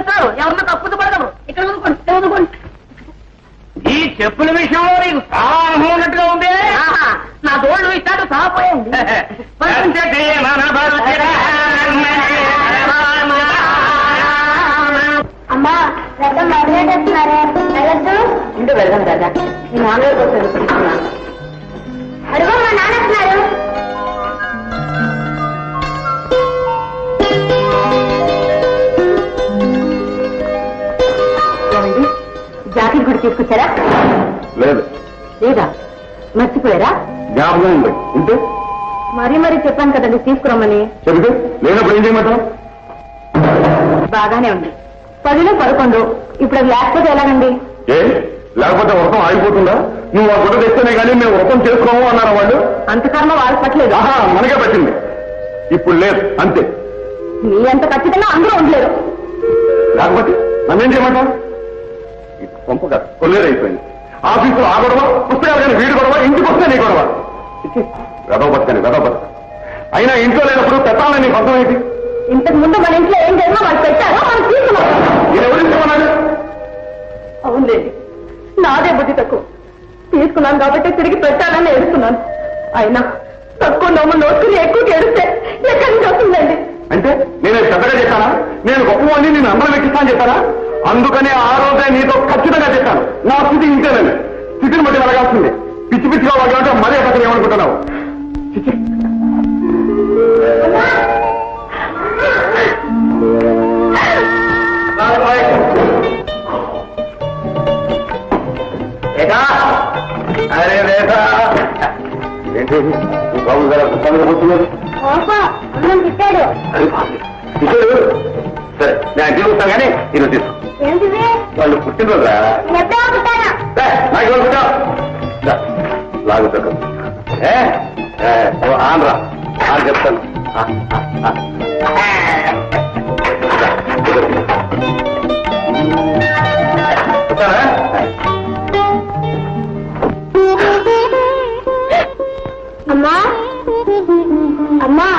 చెప్తారు, ఎవరినో తప్పుతూ పడతారు. ఇక్కడ వదుకోండి. ఈ చెప్పుల విషయంలో నీకు చాలా అనుభవం ఉన్నట్టుగా ఉంది. నా తోళ్ళు ఇస్తాడు సాపోయింది. అమ్మా మొదలెట్టేస్తున్నారే వెళ్ళొద్దు. ఇంటూ వెళ్దాం కదా, మీ నాన్నగారి కోసం తీసుకున్నాను. అడుగు మా నాన్న వస్తున్నారు. ఏమండి, జాకెట్ కూడా తీసుకొచ్చారా? లేదు. లేదా? మర్చిపోయారా? జ్ఞాపకం ఉంది. ఇంటే మరీ చెప్పాను కదండి తీసుకురమ్మని. చెబితే లేనప్పుడు ఏం చేయమంటావు? బాగానే ఉంది. 10లో 11. ఇప్పుడు అది లేకపోతే ఎలాగండి? ఏ లేకపోతే వ్రతం ఆగిపోతుందా? నువ్వు ఆ గుడ్డ తెస్తేనే కానీ మేము వ్రతం చేసుకోము అన్నారు వాళ్ళు. అంతకర్మ వాళ్ళకి పట్టలేదు. ఆహా, మనకే పట్టింది. ఇప్పుడు లేదు, అంతే. మీ అంత ఖచ్చితంగా అందరూ ఉండలేరు. లేకపోతే నన్నేం చేయమంటావు? పంపగా కొల్లేరైపోయింది. ఆఫీసులో ఆ గొడవ, పుస్తకాలు కానీ వీడి గొడవ, ఇంటికి వస్తే నీ గొడవ. వెదవ బతక. అయినా ఇంట్లో లేనప్పుడు పెట్టాలని నీకు అర్థమైంది. ఇంతకు ముందు మన ఇంట్లో ఏం జరిగినా వాళ్ళు పెట్టారో మనం తీసుకున్నాం. నేను ఎవరించుకున్నాను? అవునులేండి, నాదే బుద్ధి తక్కువ. తీసుకున్నాను కాబట్టి తిరిగి పెట్టాలని ఏడుస్తున్నాను. అయినా తక్కువ నోచుకుని ఎక్కువ ఏడిస్తే ఎక్కడి నుంచి వస్తుందండి? అంటే నేను పెద్దగా చెప్పానా? నేను గొప్పవాడిని, నేను అందరం ఎక్కిస్తాను చెప్పానా? అందుకనే ఆ రోజే నీతో ఖచ్చితంగా చెప్పాను, నా స్థితి ఇంతేనని. స్థితిని బట్టి వెలగాల్సింది. పిచ్చి పిచ్చిగా వాళ్ళంటే మరీ అసలు ఏమనుకుంటున్నావు? అరే రేఖా, ఏంటి బాబు గారు పోతున్నారు? అన్నం తిట్టాడు. సరే నేను తీసుకొస్తాను కానీ నేను తీసు. ఏంటిది? వాళ్ళు పుట్టినరోజా? ఎప్పుడో పుట్టాను. నాకు పుట్టా లాగుతాడు. ఆన్రా ఆన్ చెప్తాను. అమ్మా అమ్మా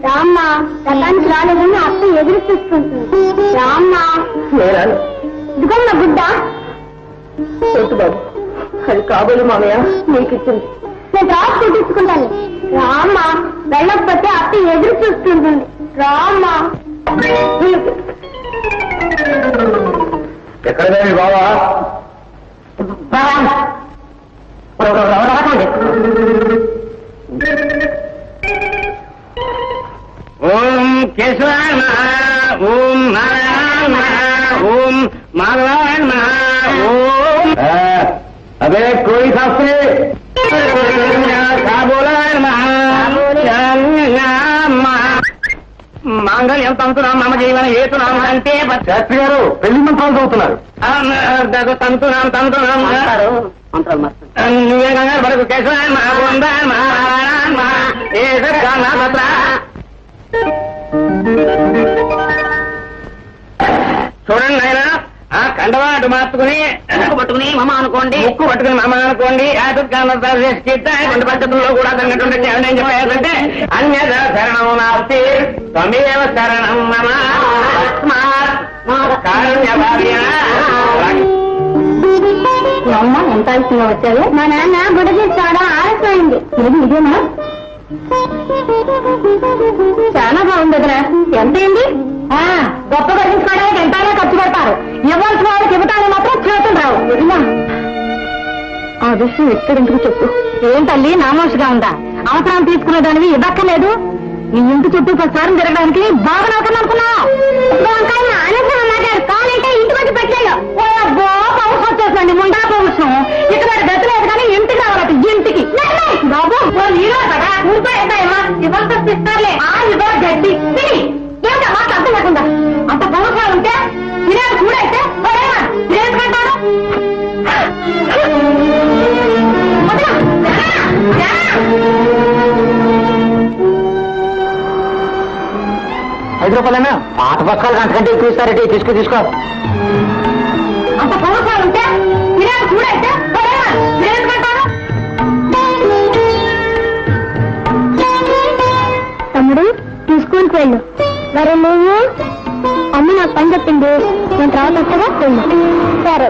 రామ్మా, రథానికి రాలేదని అత్త ఎదురు చూసుకుంటుంది. రామ్మా. ఇదిగోమ్మా గుడ్డ. వద్దు బాబు, అది కాబోలు మామయ్య నీకు ఇచ్చింది. నేను రాసు కుట్టించుకుంటాను. రామ్మా, వెళ్ళకపోతే అత్త ఎదురు చూస్తుంటుంది. రామ్మా. ఎక్కడ బావా? ఓం కేశవాయ, ఓం నారాయణ, ఓం మాధవాయ, ఓం అదే కోయి శాస్త్రి మాంగళ్యం తంతునాం మమ జీవన హేతునాం అంటే శాస్త్రి గారు పెళ్లి మంత్రాలు చదువుతున్నారు. తంతునాం నువ్వే కంగారు పడకు. కేశవాయ చూడండి ఆయన, ఆ కండవాటు మార్చుకుని ముక్కు పట్టుకుని మమ అనుకోండి, రెండు పద్ధతుల్లో కూడా తగినటువంటి ఏం చెప్పారంటే అన్యద శరణం నాస్తి త్వమేవ శరణం మమ అమ్మ ఎంత ఆలస్యంగా వచ్చావు? మా నాన్న గుడ్డ తీసుకోవడం ఆలస్యమైంది. ఇదేనా? చాలా బాగుంది వదినా. ఎంతైంది? గొప్ప గడించుకోవడానికి ఎంతైనా ఖర్చు పెడతారు. ఇవ్వాల్సిన వాళ్ళకి ఇవ్వటానికి మాత్రం చేతులు రావు. వదినా, ఆ విషయం ఎక్కడెందుకు చెప్పు. ఏం తల్లి నామోషిగా ఉందా? అవసరం తీసుకునేదానివి ఇవ్వక్కర్లేదు. నీ ఇంటి చుట్టూ ప్రచారం జరగడానికి బాగా నౌకర్ని అనుకున్నావు. ఆలస్యం మాట్లాడు. కావాలంటే ఇంటికి వచ్చి పెట్టాడు. పౌరుషం వచ్చేసండి, ముండా పౌరుషం. ఇక్కడ గతలేదు కానీ ఇంటికి కావాలట. ఇంటికి బాబు నీలో కదా ఊరిపోయేమ్మా. ఇవ్వాల్సి ఇస్తారులే. ఇవ్వ గడ్డి ఏమిటా మాట అర్థం లేకుండా. అంత పౌరుషం ఉంటే తినేది చూడైతే తినేసుకుంటారు. ₹5 పాత పక్కలు అంతకంటే ఎక్కువ ఇస్తారంటే తీసుకో. అంత పౌరుషం ఉంటే తినేది చూడైతే తినేసుకుంటారు. తమ్ముడు తీసుకుని వెళ్ళు. మరి నువ్వు అమ్మ నాకు పని చెప్పింది, నేను తర్వాత వస్తాగా వెళ్ళు. సరే.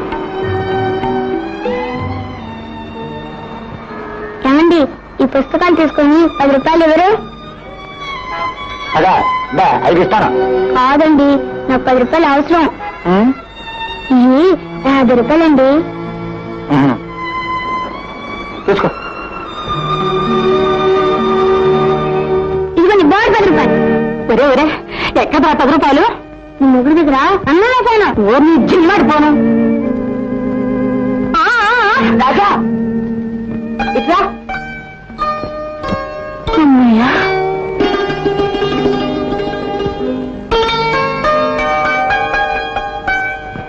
ఏమండి, ఈ పుస్తకాలు తీసుకొని 10 రూపాయలు ఎవరు? అదా 5 ఇస్తాను. కాదండి, నాకు 10 రూపాయలు అవసరం. ఇవి 50 రూపాయలండి. చూసుకో. ఇదిగోండి బోర్డు 10 రూపాయలు. ఒరే ఒరే ఎక్కడ 10 రూపాయలు? నీ ముగ్గురు దగ్గర అన్నా వేసాను. నీ జిల్లాడిపోను. రాజా ఇట్లా. అమ్మయ్యా.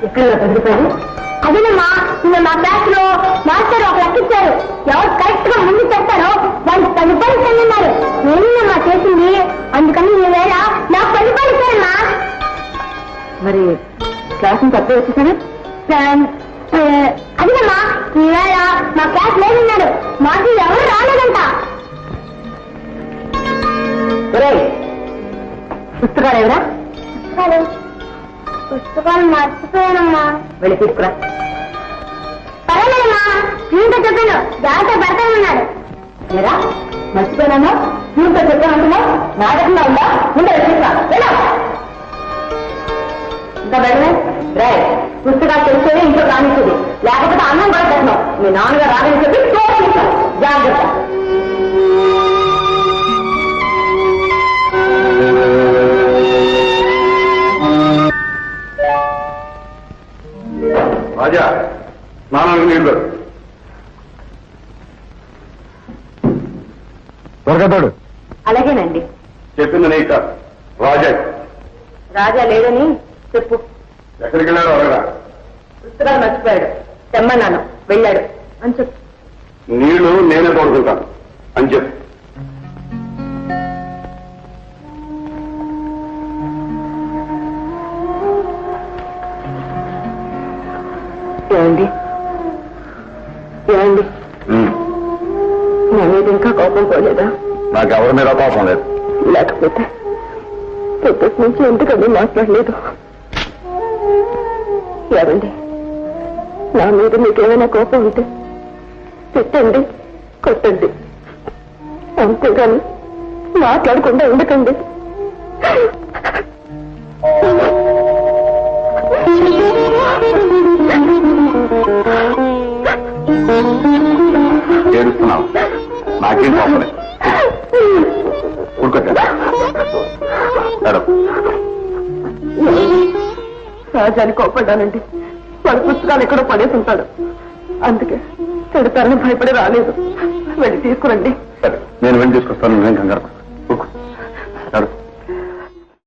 ఎక్కడ 10 రూపాయలు? అదేనమ్మా, నిన్న మా క్లాస్ లో మాస్టర్ ఒక లెక్క ఇచ్చారు. ఎవరు కరెక్ట్ గా ముందు చెప్తారో వాళ్ళు 10 రూపాయలు ఇస్తానన్నారు. నేనమ్మా చేసింది, అందుకని ఈ వేళ నాకు 10 రూపాయలు ఇస్తారమ్మా. మరి క్లాస్ తప్పే వచ్చేసాను. అదేనమ్మా, ఈ వేళ మా క్లాస్ లేదన్నారు. మాకు ఎవరు రాలేదంట. పుస్తకాలు ఎవరా? పుస్తకాలు మర్చిపోయానమ్మా. వెళ్ళి తీసుకురా. పర్వాలేదమ్మా, దీంతో చెప్పాను, జాగ్రత్త పడతానన్నాడు. లేదా మర్చిపోయినాను. దీంతో చెప్పానంటున్నావు. నాటకంగా ఉందా? ముందు తీసుకురా. ఇంకా వెళ్ళే రాయ్. పుస్తకాలు తెలుసుకొని ఇంట్లో కానిస్తుంది, లేకపోతే అన్నం కూడా పెట్టినావు. మీ నాన్నగారు రాదని చెప్పి చూపించావు. జాగ్రత్త. రాజా స్నానానికి నీళ్ళు దొరకతాడు. అలాగేనండి. చెప్పింది నీ కాదు, రాజా. రాజా లేదని చెప్పు. ఎక్కడికి వెళ్ళాడు అడగరా. పుస్తకాలు మర్చిపోయాడు, తెమ్మన్నాను, వెళ్ళాడు అని చెప్పు. నీళ్లు నేనే తోడుకుంటాను అని చెప్పు. ఏమండి ఏమండి, నా మీద ఇంకా కోపం పోలేదా? నాకు ఎవరి మీద కోపం లేదు. లేకపోతే పొద్దుటి నుంచి ఎందుకని మాట్లాడలేదు? ఏమండి, నా మీద మీకేమైనా కోపం ఉంటే తిట్టండి, కొట్టండి, అంతేగాని మాట్లాడకుండా ఉండకండి. ఏడుస్తున్నావు? నాకేం కోపం లేదు. ఉడుకొచ్చా సహజాన్ని కోపడ్డానండి. వాడి పుస్తకాలు ఎక్కడో పడేసి ఉంటాడు, అందుకే తిడతారని భయపడి రాలేదు. వెళ్ళి తీసుకురండి. సరే, నేను వెళ్ళి తీసుకొస్తాను. నువ్వేం కంగారు పడకు.